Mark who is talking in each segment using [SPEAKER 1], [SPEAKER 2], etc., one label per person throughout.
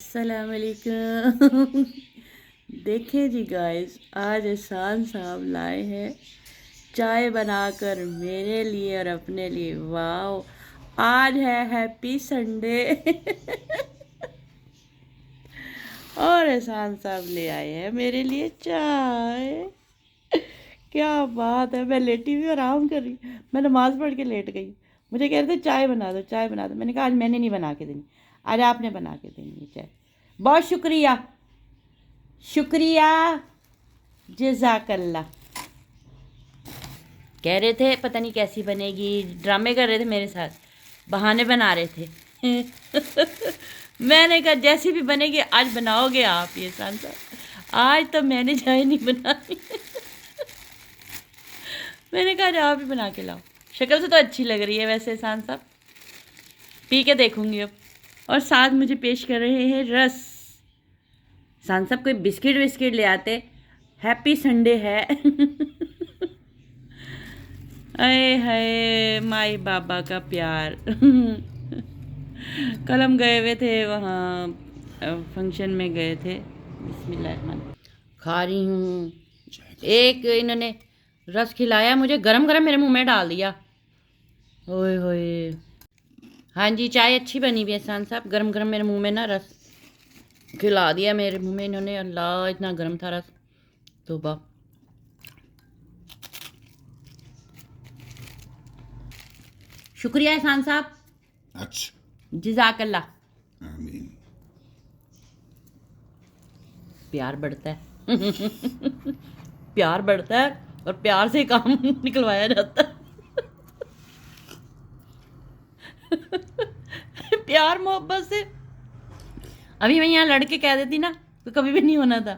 [SPEAKER 1] السلام علیکم دیکھیں جی گائز، آج احسان صاحب لائے ہیں چائے بنا کر میرے لیے اور اپنے لیے۔ واو، آج ہے ہیپی سنڈے اور احسان صاحب لے آئے ہیں میرے لیے چائے۔ کیا بات ہے، میں لیٹی ہوئی آرام کر رہی ہوں، میں نماز پڑھ کے لیٹ گئی۔ مجھے کہہ رہے تھے چائے بنا دو چائے بنا دو، میں نے کہا آج میں نے نہیں بنا کے دینی، آج آپ نے بنا کے دینی ہے چائے۔ بہت شکریہ، شکریہ، جزاک اللہ۔ کہہ رہے تھے پتہ نہیں کیسی بنے گی، ڈرامے کر رہے تھے میرے ساتھ، بہانے بنا رہے تھے میں نے کہا جیسی بھی بنے گی آج بناؤ گے آپ۔ یہ احسان صاحب، آج تو میں نے چائے نہیں بنائی میں نے کہا آپ ہی بنا کے لاؤ۔ شکل سے تو اچھی لگ رہی ہے ویسے احسان صاحب، پی کے دیکھوں گی اب۔ اور ساتھ مجھے پیش کر رہے ہیں رس۔ احسان صاحب کوئی بسکٹ وسکٹ لے آتے، ہیپی سنڈے ہے اے ہائے مائی بابا کا پیار کل ہم گئے ہوئے تھے وہاں، فنکشن میں گئے تھے۔ بسم اللہ الرحمن، کھا رہی ہوں۔ ایک انہوں نے رس کھلایا مجھے، گرم گرم میرے منہ میں ڈال دیا۔ اوئے ہوئے، ہاں جی چائے اچھی بنی ہوئی ہے احسان صاحب، گرم گرم میرے منہ میں نا رس کھلا دیا میرے منہ میں انہوں نے۔ اللہ اتنا گرم تھا رس، توبہ۔ شکریہ احسان صاحب،
[SPEAKER 2] اچھا،
[SPEAKER 1] جزاک اللہ۔
[SPEAKER 2] آمین۔
[SPEAKER 1] پیار بڑھتا ہے پیار بڑھتا ہے اور پیار سے کام نکلوایا جاتا ہے پیار محبت سے۔ ابھی میں یہاں لڑکے کہہ دیتی نا تو کبھی بھی نہیں ہونا تھا۔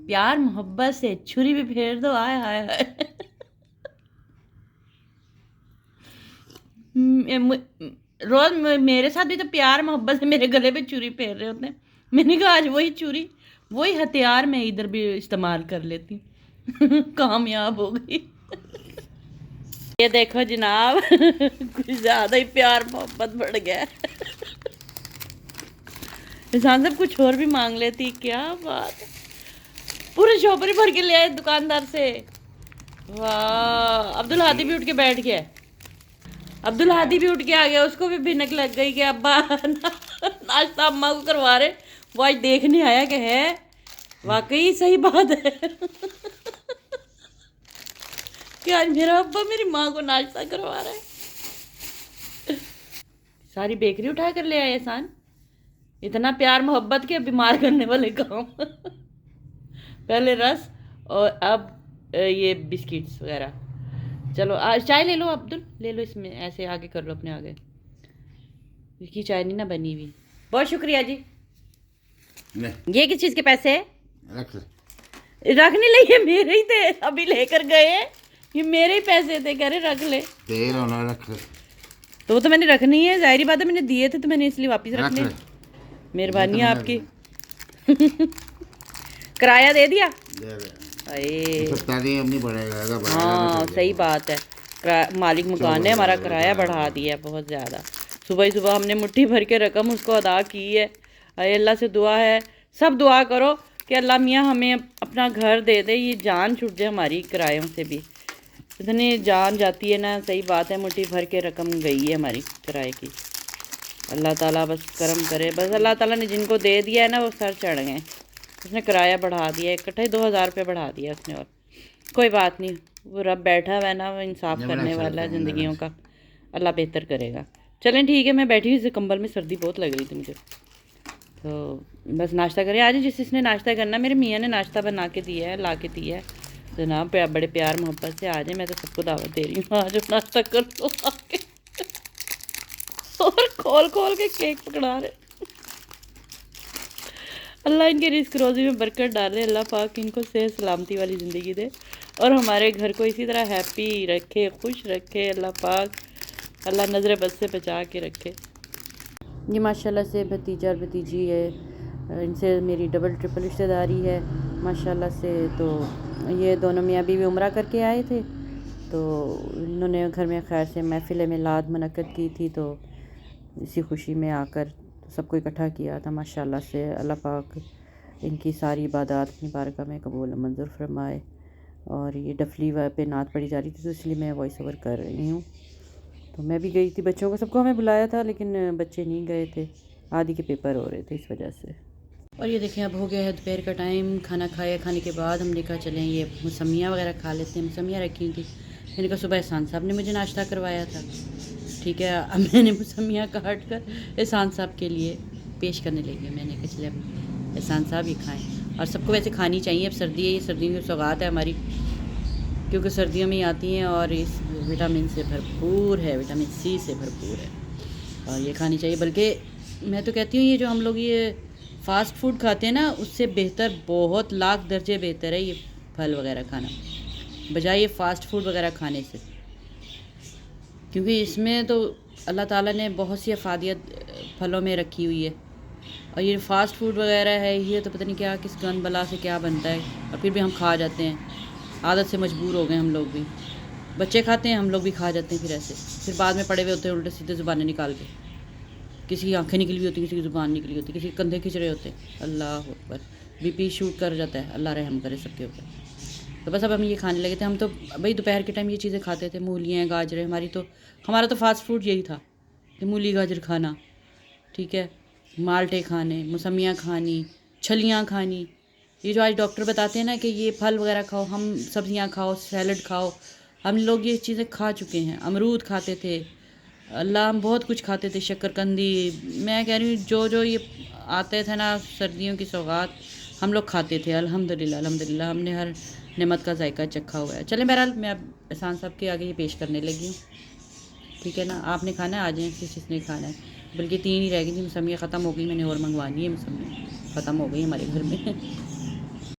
[SPEAKER 1] پیار محبت سے چھری بھی پھیر دو، آئے ہائے ہائے روز میرے ساتھ بھی تو پیار محبت سے میرے گلے پہ چوری پھیر رہے ہوتے ہیں۔ میں نے کہا آج وہی چوری، وہی ہتھیار میں ادھر بھی استعمال کر لیتی کامیاب ہو گئی یہ دیکھو جناب کچھ زیادہ ہی پیار محبت بڑھ گیا احسان صاحب کچھ اور بھی مانگ لیتی، کیا بات ہے، پورے شوپری بھر کے لے آئے دکاندار سے۔ واہ، عبدالہادی بھی اٹھ کے بیٹھ گیا، عبدالہادی بھی اٹھ کے آ گیا، اس کو بھی بھنک لگ گئی کہ ابا ناشتہ اماں کو کروا رہے، وہ آج دیکھنے آیا کہ ہے واقعی صحیح بات ہے کہ آج میرا ابا میری ماں کو ناشتہ کروا رہا ہے۔ ساری بیکری اٹھا کر لے آئے احسان، اتنا پیار محبت کے بیمار کرنے والے کام پہلے رس اور اب یہ بسکٹس وغیرہ۔ چلو آج چائے لے لو عبدل، لے لو، اس میں ایسے آگے کر لو اپنے آگے، اس کی چائے نہیں نا بنی ہوئی۔ بہت شکریہ جی۔ یہ کس چیز کے پیسے ہیں؟
[SPEAKER 2] رکھ لے۔
[SPEAKER 1] رکھنے لے، یہ میرے ہی تھے، ابھی لے کر گئے ہیں، یہ میرے ہی پیسے تھے، کہہ رہے رکھ لے۔
[SPEAKER 2] تیل ہونا، رکھ لے۔
[SPEAKER 1] تو وہ تو میں نے رکھنی ہے، ظاہری بات ہے، میں نے دیے تھے تو میں نے اس لیے واپس
[SPEAKER 2] رکھ
[SPEAKER 1] رکھنے۔
[SPEAKER 2] لے۔
[SPEAKER 1] مہربانی ہے آپ کی کرایہ دے دیا؟
[SPEAKER 2] دے دے۔
[SPEAKER 1] اے
[SPEAKER 2] سستا نہیں پڑے گا، اگر بڑھائے گا
[SPEAKER 1] ہاں
[SPEAKER 2] تو چلے
[SPEAKER 1] صحیح
[SPEAKER 2] گا۔
[SPEAKER 1] بات ہے، مالک مکان نے ہمارا کرایہ بڑھا دیا ہے بہت زیادہ۔ صبح ہی صبح ہم نے مٹھی بھر کے رقم اس کو ادا کی ہے۔ اے اللہ سے دعا ہے، سب دعا کرو کہ اللہ میاں ہمیں اپنا گھر دے دے، یہ جان چھوٹ جائے ہماری کرایوں سے بھی، اتنی جان جاتی ہے نا۔ صحیح بات ہے، مٹھی بھر کے رقم گئی ہے ہماری کرائے کی۔ اللہ تعالیٰ بس کرم کرے، بس اللہ تعالیٰ نے جن کو دے دیا ہے نا وہ سر چڑھ گئے، اس نے کرایہ بڑھا دیا، اکٹھے 2000 روپے بڑھا دیا اس نے۔ اور کوئی بات نہیں، وہ رب بیٹھا ہوا ہے نا، وہ انصاف کرنے والا ہے زندگیوں کا، اللہ بہتر کرے گا۔ چلیں ٹھیک ہے، میں بیٹھی ہوئی کمبل میں، سردی بہت لگ رہی تھی مجھے، تو بس ناشتہ کریں آج۔ جس نے ناشتہ کرنا، میرے میاں نے ناشتہ بنا کے دیا ہے، لا کے دیا ہے جناب، بڑے پیار محبت سے آ جائیں، میں تو سب کو دعوت دے رہی ہوں، آج ناشتہ کر لو آ کے اور کھول کھول کے کیک پکڑا رہے۔ اللہ ان کے رزق روزی میں برکت ڈالے، اللہ پاک ان کو صحت سلامتی والی زندگی دے اور ہمارے گھر کو اسی طرح ہیپی رکھے، خوش رکھے اللہ پاک، اللہ نظر بد سے بچا کے رکھے۔ یہ ماشاءاللہ سے بھتیجا اور بھتیجی ہے، ان سے میری ڈبل ٹرپل رشتہ داری ہے ماشاءاللہ سے۔ تو یہ دونوں میاں بیوی عمرہ کر کے آئے تھے، تو انہوں نے گھر میں خیر سے محفل میلاد منعقد کی تھی، تو اسی خوشی میں آ کر سب کو اکٹھا کیا تھا ماشاءاللہ سے. اللہ پاک ان کی ساری عبادات اپنی بارگاہ میں قبول منظور فرمائے. اور یہ ڈفلی پہ نعت پڑھی جا رہی تھی تو اس لیے میں وائس اوور کر رہی ہوں. تو میں بھی گئی تھی, بچوں کو سب کو ہمیں بلایا تھا لیکن بچے نہیں گئے تھے, آدھی کے پیپر ہو رہے تھے اس وجہ سے. اور یہ دیکھیں اب ہو گیا ہے دوپہر کا ٹائم. کھانا کھایا, کھانے کے بعد ہم نے کہا چلیں یہ موسمیاں وغیرہ کھا لیتے ہیں. موسمیاں رکھی تھیں, میں نے کہا صبح احسان صاحب نے مجھے ناشتہ کروایا تھا, ٹھیک ہے, اب میں نے موسمیاں کاٹ کر احسان صاحب کے لیے پیش کرنے لگی. میں نے کہا چلے اب احسان صاحب ہی کھائیں. اور سب کو ویسے کھانی چاہیے, اب سردی ہے, یہ سردیوں کی سوغات ہے ہماری, کیونکہ سردیوں میں ہی آتی ہیں اور اس وٹامن سے بھرپور ہے, وٹامن سی سے بھرپور ہے, اور یہ کھانی چاہیے. بلکہ میں تو کہتی ہوں یہ جو ہم لوگ یہ فاسٹ فوڈ کھاتے ہیں نا, اس سے بہتر, بہت لاکھ درجے بہتر ہے یہ پھل وغیرہ کھانا بجائے یہ فاسٹ فوڈ وغیرہ کھانے سے. کیونکہ اس میں تو اللہ تعالیٰ نے بہت سی افادیت پھلوں میں رکھی ہوئی ہے, اور یہ فاسٹ فوڈ وغیرہ ہے یہ تو پتہ نہیں کیا کس گند بلا سے کیا بنتا ہے, اور پھر بھی ہم کھا جاتے ہیں. عادت سے مجبور ہو گئے ہم لوگ بھی, بچے کھاتے ہیں, ہم لوگ بھی کھا جاتے ہیں. پھر ایسے پھر بعد میں پڑے ہوئے ہوتے ہیں الٹے سیدھے زبانیں نکال کے, کسی کی آنکھیں نکلی ہوتی ہیں, کسی کی زبان نکلی ہوتی ہے, کسی کے کندھے کھچ رہے ہوتے ہیں. اللہ اکبر, بی پی شوٹ کر جاتا ہے, اللہ رحم کرے سب کے اوپر. تو بس اب ہم یہ کھانے لگے تھے. ہم تو بھائی دوپہر کے ٹائم یہ چیزیں کھاتے تھے, مولیاں, گاجریں, ہمارا تو فاسٹ فوڈ یہی تھا کہ مولی گاجر کھانا, ٹھیک ہے, مالٹے کھانے, موسمیاں کھانی, چھلیاں کھانی. یہ جو آج ڈاکٹر بتاتے ہیں نا کہ یہ پھل وغیرہ کھاؤ, ہم سبزیاں کھاؤ, سیلڈ کھاؤ, ہم لوگ یہ چیزیں کھا چکے ہیں. امرود کھاتے تھے, اللہ, ہم بہت کچھ کھاتے تھے, شکرکندی. میں کہہ رہی ہوں جو یہ آتے تھے نا سردیوں کی سوغات, ہم لوگ کھاتے تھے. الحمدللہ الحمدللہ ہم نے ہر نعمت کا ذائقہ چکھا ہوا ہے. چلیں بہرحال میں اب احسان صاحب کے آگے یہ پیش کرنے لگی ہوں, ٹھیک ہے نا. آپ نے کھانا ہے, آ جائیں کس نے کھانا ہے. بلکہ 3 ہی رہ گئی تھی, موسمیاں ختم ہو گئی, میں نے اور منگوانی ہے. موسمیاں ختم ہو گئی ہمارے گھر میں.